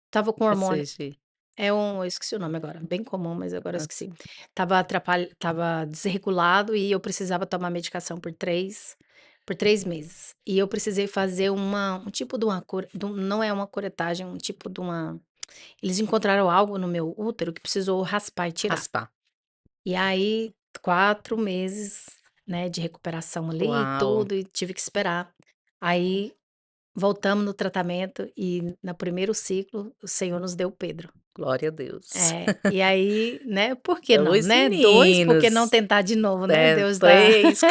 Tava com hormônio, HCG. eu esqueci o nome agora, bem comum, mas agora eu Hã, esqueci. Tava desregulado e eu precisava tomar medicação por 3 meses. E eu precisei fazer um tipo de uma cura, não é uma curetagem, um tipo de uma, eles encontraram algo no meu útero que precisou raspar e tirar. raspar. E aí, 4 meses, né, de recuperação ali e Uau, tudo, e tive que esperar. Aí, voltamos no tratamento e no primeiro ciclo, o Senhor nos deu Pedro. glória a Deus. E aí, né, por que não, 2 né, 2, por que não meninos, tentar de novo, né, Deus dá 3.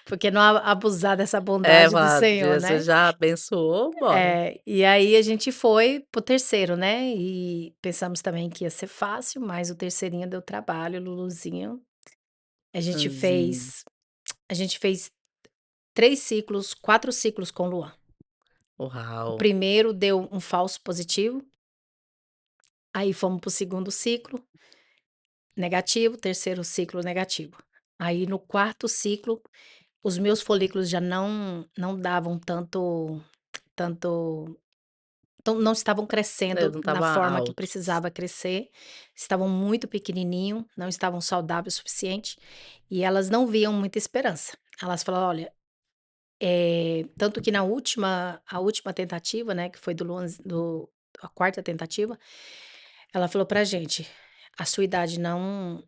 por que não abusar dessa É, bondade do falar: Senhor, "Você né. já abençoou, bora". E aí a gente foi para o terceiro, né, e pensamos também que ia ser fácil, mas o terceirinho deu trabalho, Luluzinho. A gente Anzinho. fez a gente fez 3 ciclos, 4 ciclos com Luan. O Uau, primeiro deu um falso positivo, aí fomos para o segundo ciclo, negativo, terceiro ciclo negativo. Aí no quarto ciclo, os meus folículos já não davam tanto então não estavam né, crescendo não na estava forma que alto. precisava crescer, estavam muito pequenininho, não estavam saudáveis o suficiente, e elas não viam muita esperança. Elas falaram: "Olha". Tanto que na última a última tentativa, né, que foi do Luanz do a quarta tentativa, ela falou pra gente: "A sua idade não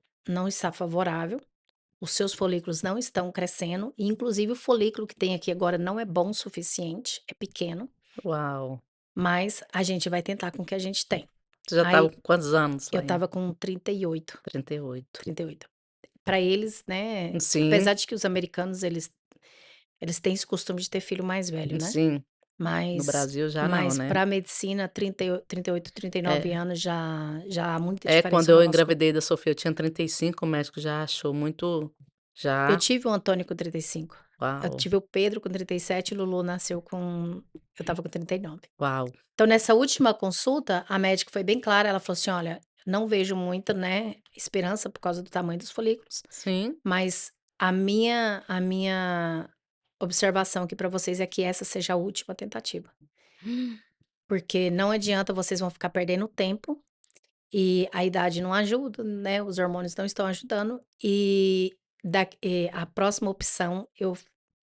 está favorável, os seus folículos não estão crescendo, e inclusive o folículo que tem aqui agora não é bom o suficiente, é pequeno, Uau. mas a gente vai tentar com o que a gente tem". Você já estava Aí com quantos anos, eu Laine? estava com 38, 38. 38. Para eles, né, Sim, apesar de que os americanos eles têm esse costume de ter filho mais velho, né. sim. No Mas Brasil já não, mas né. para medicina 38, 39 É, anos já há muita quando diferença no eu nosso corpo. engravidei da Sofia eu tinha 35, o médico já achou muito Eu já tive o Antônio com 35, eu uau, tive o Pedro com 37 e o Lulu nasceu com, eu estava com 39. uau. Então nessa última consulta, a médica foi bem clara, ela falou assim: "Olha, não vejo muita, né, esperança por causa do tamanho dos folículos, Sim. mas a minha observação aqui para vocês é que essa seja a última tentativa, porque não adianta, vocês vão ficar perdendo tempo. E a idade não ajuda, né, os hormônios não estão ajudando, e a próxima opção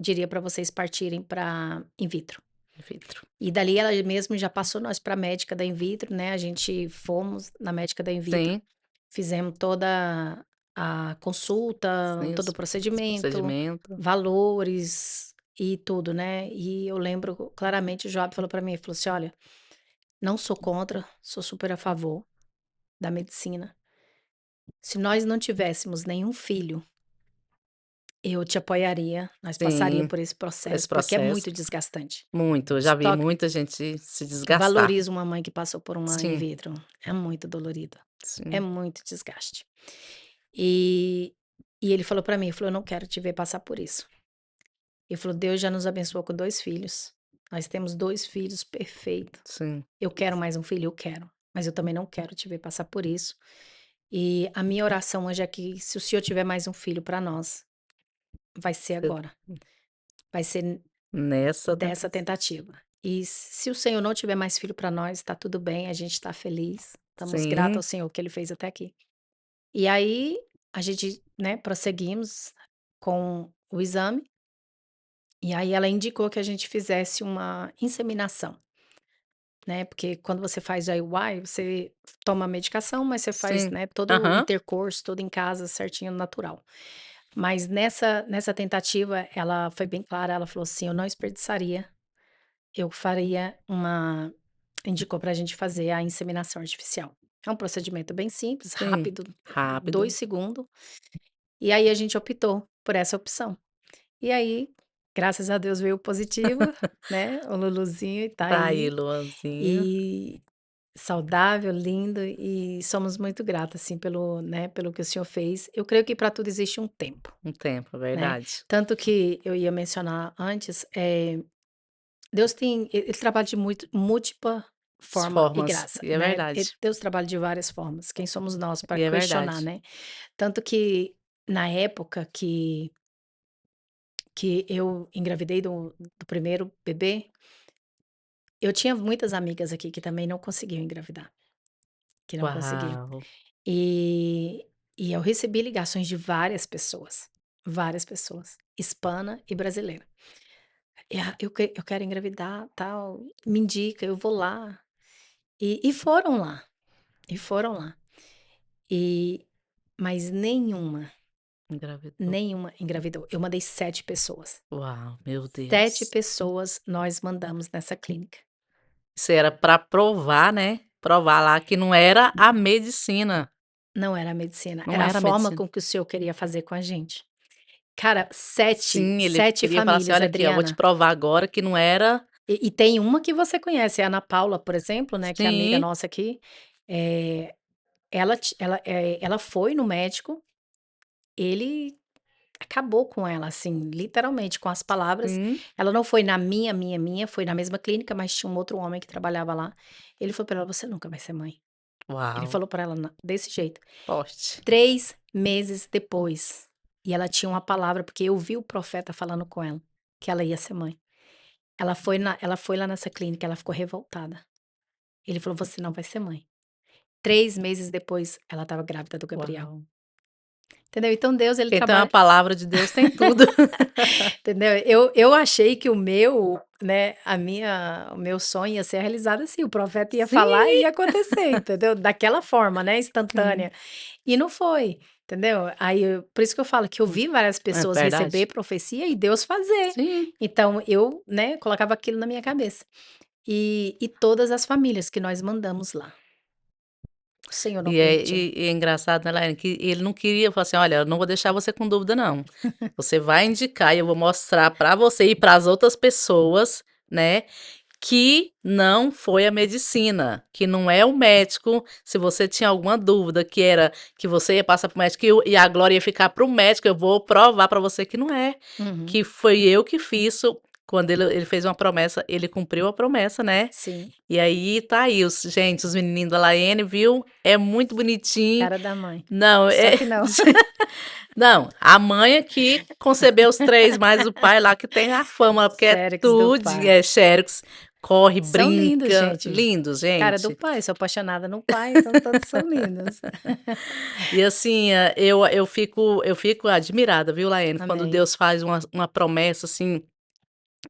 diria para vocês partirem para in vitro. In vitro. E dali ela mesmo já passou nós para a médica da in vitro, né, a gente fomos na médica da in vitro, Sim, fizemos toda a consulta, sim, todo o os procedimento, procedimento. valores e tudo, né. E eu lembro claramente o Joab falou para mim, falou assim: "Olha, não sou contra, sou super a favor da medicina. Se nós não tivéssemos nenhum filho, eu te apoiaria, nós passaria Sim, por esse por esse processo, porque é processo. muito desgastante". Muito, eu já vi Só que muita gente se eu desgastar. valorizo uma mãe que passou por uma in Sim, vitro, é muito dolorido, é sim, muito desgaste. E e ele falou pra mim, ele falou: "Eu não quero te ver passar por isso". Ele falou: "Deus já nos abençoou com 2 filhos, nós temos 2 filhos perfeito. sim. Eu quero mais um filho? Eu quero, mas eu também não quero te ver passar por isso. E a minha oração hoje é que se o Senhor tiver mais um filho pra nós, vai ser Eu agora, vai ser nessa dessa tentativa. tentativa. E se o Senhor não tiver mais filho pra nós, tá tudo bem, a gente tá feliz, estamos gratos ao Sim, Senhor que ele fez até aqui". E aí, a gente, né, prosseguimos com o exame, e aí ela indicou que a gente fizesse uma inseminação, né, porque quando você faz IUI, você toma a medicação, mas você faz, sim. né, todo o Aham, intercurso, tudo em casa certinho, natural. Mas nessa tentativa, ela foi bem clara, ela falou assim: "Eu não desperdiçaria, eu faria uma", indicou pra gente fazer a inseminação artificial. É um procedimento bem simples, sim. rápido, 2 Rápido. segundos, e aí a gente optou por essa opção. E aí, graças a Deus veio positivo, né, o Luluzinho e tá Tá aí, aí, Luanzinho. e saudável, lindo, e somos muito gratos, assim, pelo, né, pelo que o senhor fez. Eu creio que para tudo existe um tempo, Um tempo, é né. verdade. Tanto que eu ia mencionar antes, Deus tem ele trabalha de muito múltipla As forma e formas. graça, E é né. verdade. Deus trabalha de várias formas, quem somos nós para E é questionar, verdade. né. Tanto que na época que eu engravidei do primeiro bebê, eu tinha muitas amigas aqui que também não conseguiam engravidar, que não conseguiam. Uau! E e eu recebi ligações de várias pessoas, hispana e brasileira. E: "Ah, eu quero engravidar, tal, me indica, eu vou lá". E foram lá, e foram lá. E mas Engravidou. nenhuma engravidou. Eu mandei 7 pessoas. Uau, meu 7 Deus. pessoas nós mandamos nessa clínica. Isso era pra provar, né, provar lá que não era a medicina, Não era a medicina, não era a era a forma medicina. com que o senhor queria fazer com a gente. Cara, sete Sim, ele sete queria falar assim: famílias, "Olha aqui, ó, vou te Adriana. provar agora que não era". E tem uma que você conhece, a Ana Paula, por exemplo, né, que é amiga Sim, nossa aqui, eh, ela foi no médico, ele acabou com ela, assim, literalmente, com as palavras. sim. Ela não foi na minha, foi na mesma clínica, mas tinha um outro homem que trabalhava lá. Ele falou pra ela: "Você nunca vai ser mãe". Ele Uau, falou pra ela desse jeito. forte. 3 meses depois, e ela tinha uma palavra, porque eu vi o profeta falando com ela, que ela ia ser mãe. Ela foi lá nessa clínica, ela ficou revoltada. Ele falou: "Você não vai ser mãe". 3 meses depois, ela estava grávida do Gabriel. Uau. Entendeu? Então Deus ele Então a trabalha, palavra de Deus tem tudo. entendeu? Eu achei que o meu, né, o meu sonho ia ser realizado assim, o profeta ia falar Sim, e ia acontecer, entendeu? Daquela forma, né, sim. instantânea. E não foi, entendeu? Por isso que eu falo que eu vi várias É pessoas verdade. receber profecia e Deus fazer. Sim. Então eu, né, colocava aquilo na minha cabeça. E todas as famílias que nós mandamos lá, o Senhor não permitiu. E é engraçado, né, Laiane, que ele não queria falar assim: "Olha, eu não vou deixar você com dúvida não. Você vai indicar e eu vou mostrar pra você e para as outras pessoas, né, que não foi a medicina, que não é o médico. Se você tinha alguma dúvida que era que você ia passar para o médico e a glória ia ficar para o médico, eu vou provar para você que não é, Uhum, que foi eu que fiz isso". Quando ele fez uma promessa, ele cumpriu a promessa, né. sim, E aí tá aí os menininhos da Laiane, viu, é muito bonitinho. cara da mãe. Não, Só que não. não, a mãe é que concebeu os 3 mais o pai lá que tem a fama, porque é Xerox do tudo pai. é xerox, corre, São lindos, brinca. gente. Lindos, Cara do gente. pai, sou apaixonada no pai, então todos são lindos. E assim, eu fico admirada, viu, Laiane, quando Amém. Deus faz uma promessa, assim,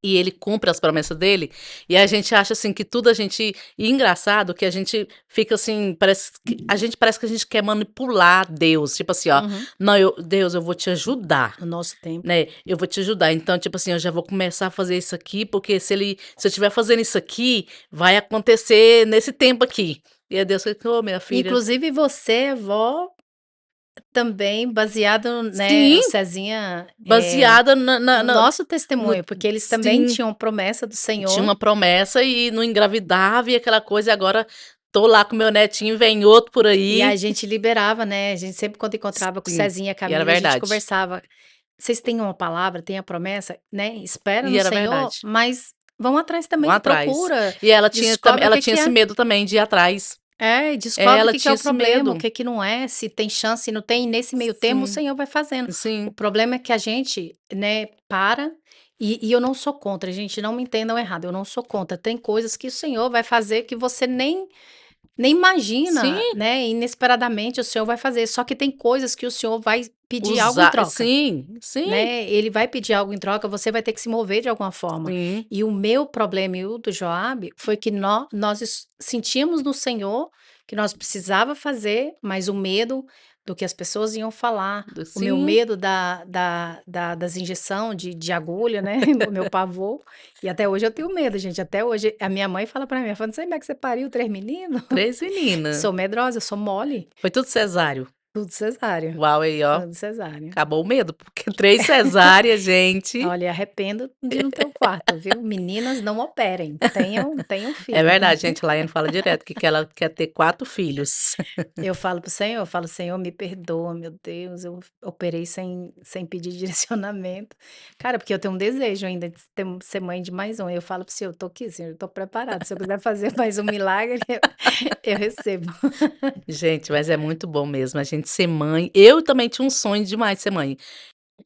e ele cumpre as promessas dele, e a gente acha, assim, que tudo a gente e engraçado que a gente fica assim, parece que a gente quer manipular Deus, tipo assim, ó: Uhum. "Não, Deus, eu vou te ajudar, O nosso tempo. né, eu vou te ajudar, então, tipo assim, eu já vou começar a fazer isso aqui, porque se eu estiver fazendo isso aqui, vai acontecer nesse tempo aqui". E aí Deus fica: "Ô, minha filha". Inclusive você é vó também baseado, né, o Sim, Cezinha, baseada no nosso testemunho, no porque eles também sim. tinham promessa do Tinha Senhor, uma promessa e não engravidava e aquela coisa, e agora tô lá com meu netinho, vem outro por e a aí. gente liberava, né, a gente sempre quando encontrava com o Sim, Cezinha, a e era Camila, a gente verdade. conversava: "Vocês têm uma palavra, têm a promessa, né, espera E no era Senhor, verdade. mas vão atrás Vão também, atrás. procura, E ela tinha descobre o ela que tinha que esse é". medo também de ir atrás. É, e descobre o Ela que que é tinha o esse problema, o medo. que que não é, se tem chance, se não tem, e nesse meio termo o Sim, Senhor vai fazendo. O sim. problema é que a gente, né, para e eu não sou contra, gente, não me entendam errado, eu não sou contra, tem coisas que o Senhor vai fazer que você nem imagina, Sim, né, inesperadamente o Senhor vai fazer, só que tem coisas que o Senhor vai pedir algo em usar troca. sim, sim, Né, ele vai pedir algo em troca, você vai ter que se mover de alguma forma. sim. E o meu problema e o do Joabe foi que nós sentíamos no Senhor que nós precisava fazer, mas o medo do que as pessoas iam falar, o meu Sim, medo das injeção de agulha, né, o meu pavor, e até hoje eu tenho medo, gente, até hoje a minha mãe fala pra mim, ela fala: "Não sei como é que você pariu 3 meninos?" 3 meninas. Sou medrosa, eu sou mole, Foi tudo cesáreo. tudo cesárea, Uau, aí ó, tudo cesárea. acabou o medo, porque 3 cesáreas, gente. Olha, arrependo de não ter o quarto, viu. Meninas, não operem, tenham É filho. verdade, gente, Laiane fala direto que ela quer ter 4 filhos. Eu falo para o Senhor, eu falo: "Senhor, me perdoa, meu Deus, eu operei sem pedir direcionamento". Cara, porque eu tenho um desejo ainda de ser mãe de mais um, eu falo para o Senhor: "Eu tô aqui, Senhor, eu tô preparada, se eu quiser fazer mais um milagre, eu recebo". Gente, mas é muito bom mesmo a gente ser mãe. Eu também tinha um sonho demais de ser mãe.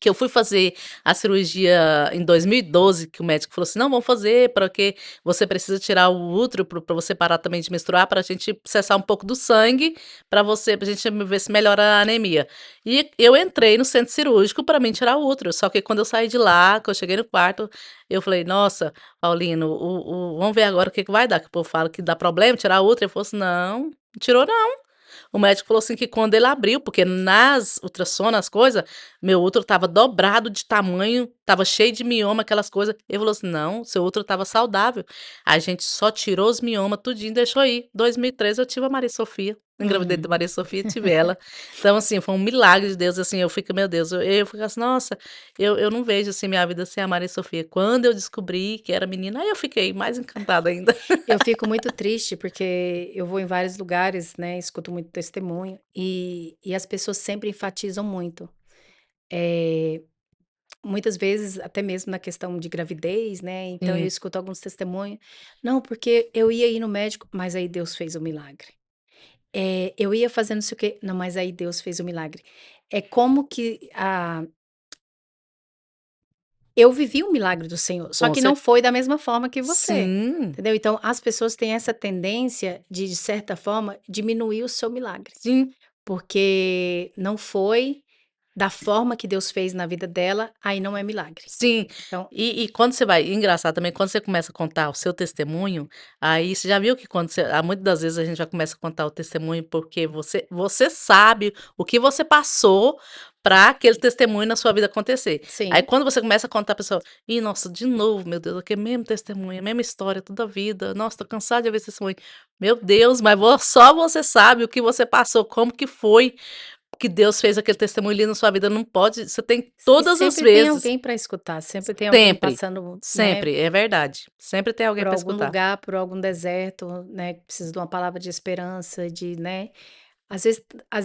Que eu fui fazer a cirurgia em 2012, que o médico falou assim: "Não, vamos fazer, porque você precisa tirar o útero para você parar também de menstruar, para a gente cessar um pouco do sangue, para a gente ver se melhora a anemia". E eu entrei no centro cirúrgico para mim tirar o útero, só que quando eu saí de lá, que eu cheguei no quarto, eu falei: "Nossa, Paulino, vamos ver agora o que que vai dar", que o povo fala que dá problema tirar o útero. Ele falou assim: "Não, não tirou não". O médico falou assim que quando ele abriu, porque nas ultrassom, as coisas, meu útero estava dobrado de tamanho, estava cheio de mioma, aquelas coisas. Ele falou assim: "Não, seu útero estava saudável. A gente só tirou os mioma tudinho e deixou aí". 2013 eu tive a Maria Sofia, engravidei da Uhum. Maria Sofia e tive ela. Então, assim, foi um milagre de Deus, assim, eu fico: "Meu Deus", eu fico assim: "Nossa, eu não vejo, assim, minha vida sem a Maria Sofia". Quando eu descobri que era menina, aí eu fiquei mais encantada ainda. Eu fico muito triste, porque eu vou em vários lugares, né, escuto muito testemunho, e as pessoas sempre enfatizam muito. Eh Muitas vezes, até mesmo na questão de gravidez, né, então eu Sim, escuto alguns testemunhos: "Não, porque eu ia ir no médico, mas aí Deus fez o milagre. Eu ia fazer não sei o quê, não, mas aí Deus fez o milagre". É como que eu vivi o milagre do Senhor, só com que não certeza. foi da mesma forma que você, Sim, entendeu. Então as pessoas têm essa tendência de certa forma, diminuir o seu milagre, sim. porque não foi da forma que Deus fez na vida dela, aí não é milagre. Sim, Então e quando você vai engraçado também, quando você começa a contar o seu testemunho, aí você já viu que quando você muitas das vezes a gente já começa a contar o testemunho, porque você sabe o que você passou para aquele testemunho na sua vida acontecer. Aí sim. quando você começa a contar, a pessoa: "Ih, nossa, de novo, meu Deus, aquele mesmo testemunho, a mesma história toda a vida. Nossa, tô cansada de ouvir esse testemunho". Meu Deus, mas só você sabe o que você passou, como que foi que Deus fez aquele testemunho ali na sua vida, não pode você tem E todas as sempre tem vezes. alguém para escutar, sempre tem alguém Sempre, passando, né, sempre, é verdade. Sempre tem alguém por para algum escutar. lugar, por algum deserto, né, que precisa de uma palavra de esperança, de, né, às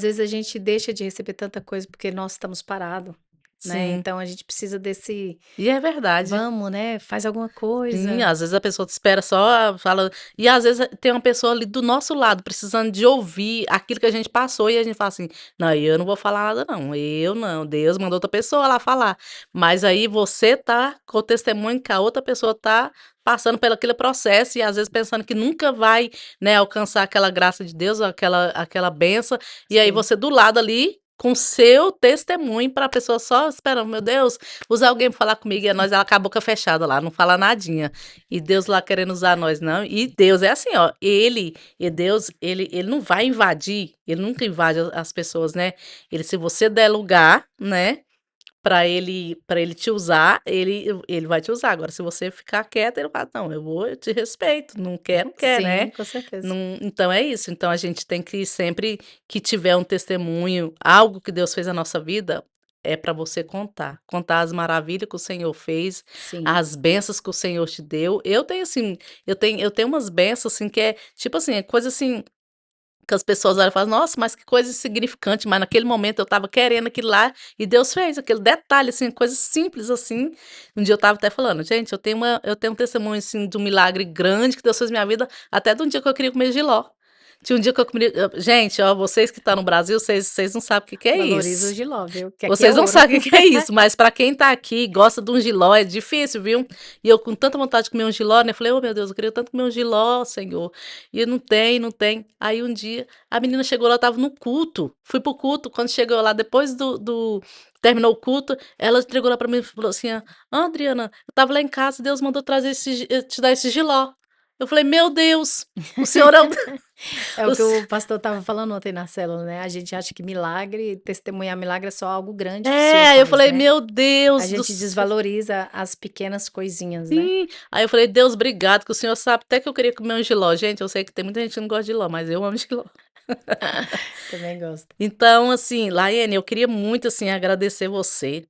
vezes a gente deixa de receber tanta coisa porque nós estamos parados. né? Sim. Então a gente precisa desse E é verdade. vamos, né? Faz alguma Sim, coisa. às vezes a pessoa te espera só, fala e às vezes tem uma pessoa ali do nosso lado precisando de ouvir aquilo que a gente passou e a gente fala assim: "Não, eu não vou falar nada não, eu não, Deus mandou outra pessoa lá falar". Mas aí você tá com o testemunho que a outra pessoa tá passando pelo aquele processo e às vezes pensando que nunca vai, né, alcançar aquela graça de Deus, aquela bênção, e aí Sim, você do lado ali com seu testemunho para a pessoa só esperando: "Meu Deus, usa alguém pra falar comigo", e nós ela com a boca fechada lá, não fala nadinha. E Deus lá querendo usar nós não. E Deus é assim, ó, Deus, ele não vai invadir, ele nunca invade as pessoas, né. Ele se você der lugar, né, pra ele te usar, ele vai te usar. Agora se você ficar quieta, ele fala: "Não, eu te respeito, não quer, não quer", né. sim, com certeza. Não, então é isso, então a gente tem que sempre que tiver um testemunho, algo que Deus fez na nossa vida, é para você contar. Contar as maravilhas que o Senhor fez, Sim. as bênçãos que o Senhor te deu. Eu tenho assim, eu tenho umas bênçãos, assim, que é tipo assim, é coisa assim, que as pessoas olham e falam: "Nossa, mas que coisa insignificante", mas naquele momento eu estava querendo aquilo lá e Deus fez aquele detalhe, assim, coisa simples assim. Um dia eu estava até falando: "Gente, eu tenho um testemunho, assim, de um milagre grande que Deus fez na minha vida, até de um dia que eu queria comer jiló". Tinha um dia que eu comi gente, ó, vocês que estão no Brasil, vocês não sabem o que que é Valoriza o isso. jiló, viu? Que aqui é Vocês não ouro. sabem o que que é isso, mas para quem tá aqui e gosta de um jiló, é difícil, viu. E eu com tanta vontade de comer um jiló, né, falei: "Oh, meu Deus, eu queria tanto comer um jiló, Senhor", e não tem, não tem. Aí um dia, a menina chegou lá, eu estava no culto, fui para o culto, quando chegou lá, depois do terminou o culto, ela entregou lá para mim e falou assim: "Ó, Adriana, eu estava lá em casa, Deus mandou trazer te dar esse jiló". Eu falei: "Meu Deus, o senhor é o" É o o que se o pastor estava falando ontem na célula, né, a gente acha que milagre testemunhar milagre é só algo grande que o Senhor é, eu faz, falei: né. "Meu A Deus do gente céu". desvaloriza as pequenas coisinhas, né. Sim. Aí eu falei: "Deus, obrigado, que o senhor sabe até que eu queria comer um jiló". Gente, eu sei que tem muita gente que não gosta de jiló, mas eu amo jiló. Também gosto. Então, assim, Laiane, eu queria muito, assim, agradecer você,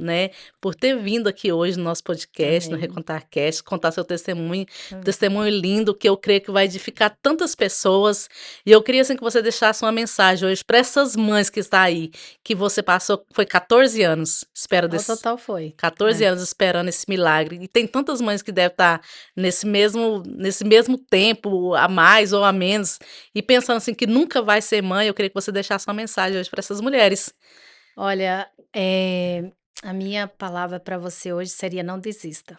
né, por ter vindo aqui hoje no nosso podcast, no Amém, RecontarCast, contar seu testemunho, amém. testemunho lindo que eu creio que vai edificar tantas pessoas. E eu queria, assim, que você deixasse uma mensagem hoje para essas mães que está aí, que você passou, foi 14 anos, espera Ao desse total foi. 14 É. anos esperando esse milagre, e tem tantas mães que devem estar nesse mesmo tempo, a mais ou a menos, e pensando assim que nunca vai ser mãe. Eu queria que você deixasse uma mensagem hoje para essas mulheres. Olha, a minha palavra para você hoje seria: não desista.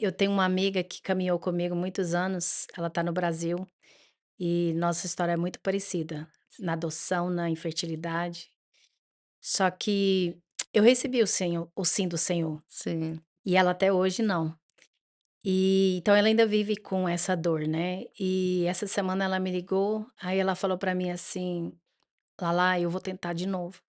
Eu tenho uma amiga que caminhou comigo muitos anos, ela está no Brasil, e nossa história é muito parecida, na adoção, na infertilidade. Só que eu recebi o sim do Senhor, Sim, e ela até hoje não. E então ela ainda vive com essa dor, né. E essa semana ela me ligou, aí ela falou pra mim assim: "Lala, eu vou tentar de novo".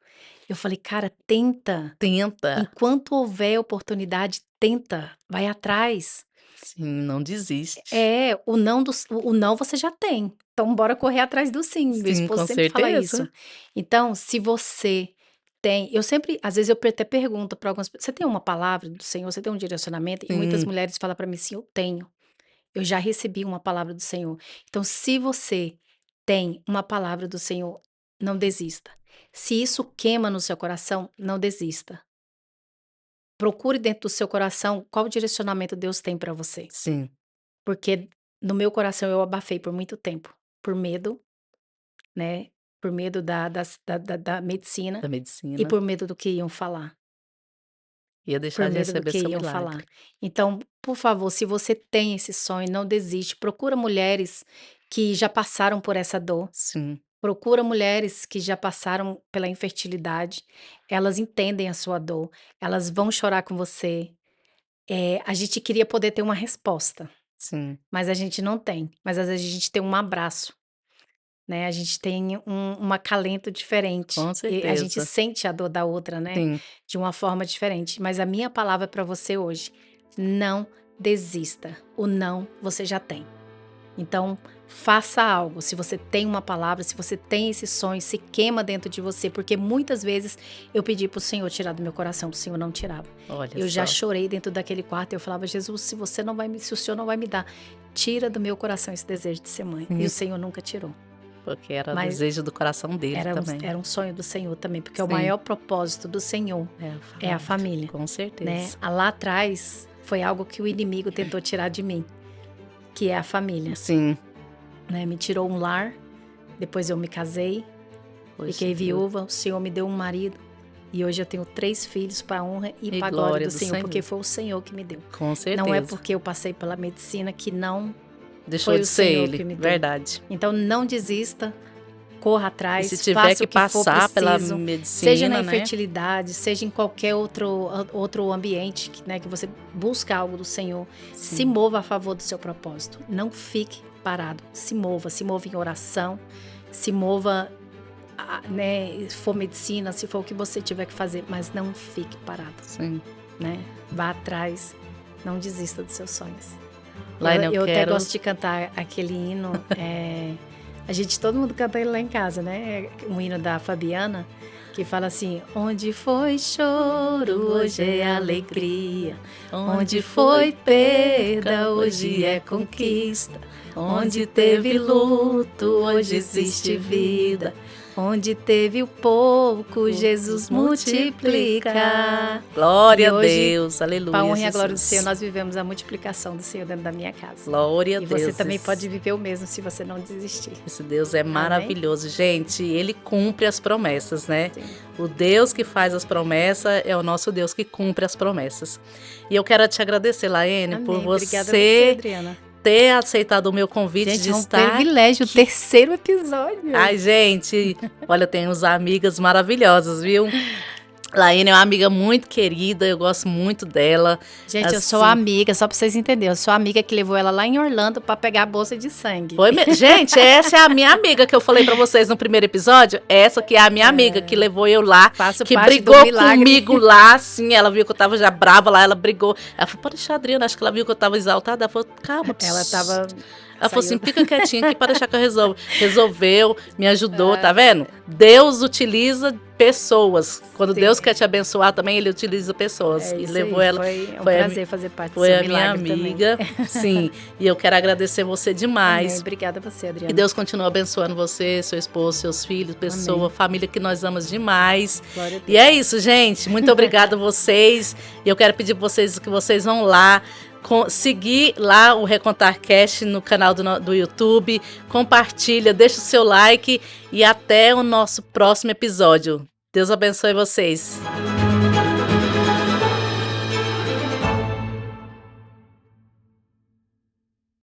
Eu falei: "Cara, tenta, tenta. enquanto houver oportunidade, tenta, vai atrás". Sim, não desiste. É, o não você já tem, então bora correr atrás do sim, meu Sim, esposo com sempre fala isso. certeza. Então, se você tem eu sempre às vezes eu até pergunto para algumas pessoas: "Você tem uma palavra do Senhor, você tem um direcionamento?" E muitas Sim, mulheres falam para mim: "Sim, eu tenho, eu já recebi uma palavra do Senhor". Então, se você tem uma palavra do Senhor, não desista. Se isso queima no seu coração, não desista. Procure dentro do seu coração qual direcionamento Deus tem para você. sim, Porque no meu coração eu abafei por muito tempo, por medo, né, por medo da medicina da e medicina. por medo do que iam falar, Ia por deixar de medo do receber que seu iam milagre. falar. Então, por favor, se você tem esse sonho, não desiste, procura mulheres que já passaram por essa dor, Sim, procura mulheres que já passaram pela infertilidade, elas entendem a sua dor, elas vão chorar com você. A gente queria poder ter uma resposta, sim, mas a gente não tem, mas às vezes a gente tem um abraço. Né, a gente tem um acalento diferente, com e a gente certeza. sente a dor da outra, né, Sim, de uma forma diferente. Mas a minha palavra para você hoje: não desista, o não você já tem. Então, faça algo, se você tem uma palavra, se você tem esse sonho, se queima dentro de você, porque muitas vezes eu pedi para o Senhor tirar do meu coração, o Senhor não tirava. olha Eu já só. chorei dentro daquele quarto, eu falava: "Jesus, se o Senhor não vai me dar, tira do meu coração esse desejo de ser mãe", e o Sim. Senhor nunca tirou. Porque era o Mas desejo do coração dele também. Era um sonho do Senhor também, porque o Sim. maior propósito do Senhor é a família. Com certeza. Né? Lá atrás foi algo que o inimigo tentou tirar de mim, que é a família. Sim. Né? Me tirou um lar, depois eu me casei, fiquei viúva, o Senhor me deu um marido e hoje eu tenho 3 filhos para a honra e para a glória do Senhor, porque foi o Senhor que me deu. Com certeza. Não é porque eu passei pela medicina que não deixou foi de o ser Senhor ele. que me deu. Verdade. Então não desista, corra atrás, e se tiver faça que o que for passar pela preciso, medicina, seja na né? infertilidade, seja em qualquer outro ambiente, né, que você busca algo do Senhor, se mova a favor do seu propósito. Não fique parado, se mova em oração, se mova, né, se for medicina, se for o que você tiver que fazer, mas não fique parado. Sim. Né? Vá atrás, não desista dos seus sonhos. Laine, eu até gosto de cantar aquele hino, todo mundo canta ele lá em casa, né? Um hino da Fabiana, que fala assim: onde foi choro, hoje é alegria. Onde foi perda, hoje é conquista. Onde teve luto, hoje existe vida. Onde teve o pouco, Jesus multiplica. Glória a Deus, aleluia. Para a honra e a glória do Senhor, nós vivemos a multiplicação do Senhor dentro da minha casa. Glória a Deus. E você também pode viver o mesmo se você não desistir. Esse Deus é maravilhoso, gente. Ele cumpre as promessas, né? Sim. O Deus que faz as promessas é o nosso Deus que cumpre as promessas. E eu quero te agradecer, Laine, por você, Adriana, ter aceitado o meu convite, gente, de estar. É um privilégio, o 3º episódio. Ai, gente, olha, eu tenho uns amigas maravilhosas, viu? Laine é uma amiga muito querida, eu gosto muito dela. Gente, assim, eu sou amiga, só pra vocês entenderem, eu sou a amiga que levou ela lá em Orlando pra pegar a bolsa de sangue. Gente, essa é a minha amiga que eu falei pra vocês no primeiro episódio. Essa que é a minha amiga que levou eu lá, que brigou comigo lá, assim, ela viu que eu tava já brava lá, ela brigou. Ela falou, pode deixar, Adriana, acho que ela viu que eu tava exaltada, ela falou, calma. Ela tava... Ela falou assim, fica quietinha aqui para deixar que eu resolvo. Resolveu, me ajudou, tá vendo? Deus utiliza pessoas. Quando Deus quer te abençoar também, Ele utiliza pessoas. E levou ela. Foi um prazer fazer parte do seu Foi a minha amiga, também. Sim. E eu quero agradecer você demais. Amém. Obrigada a você, Adriana. Que Deus continue abençoando você, seu esposo, seus filhos, pessoa, família que nós amamos demais. Glória a Deus. E é isso, gente. Muito obrigada a vocês. E eu quero pedir para vocês que vocês vão lá, seguir lá o RecontarCast no canal do YouTube, compartilha, deixa o seu like e até o nosso próximo episódio. Deus abençoe vocês.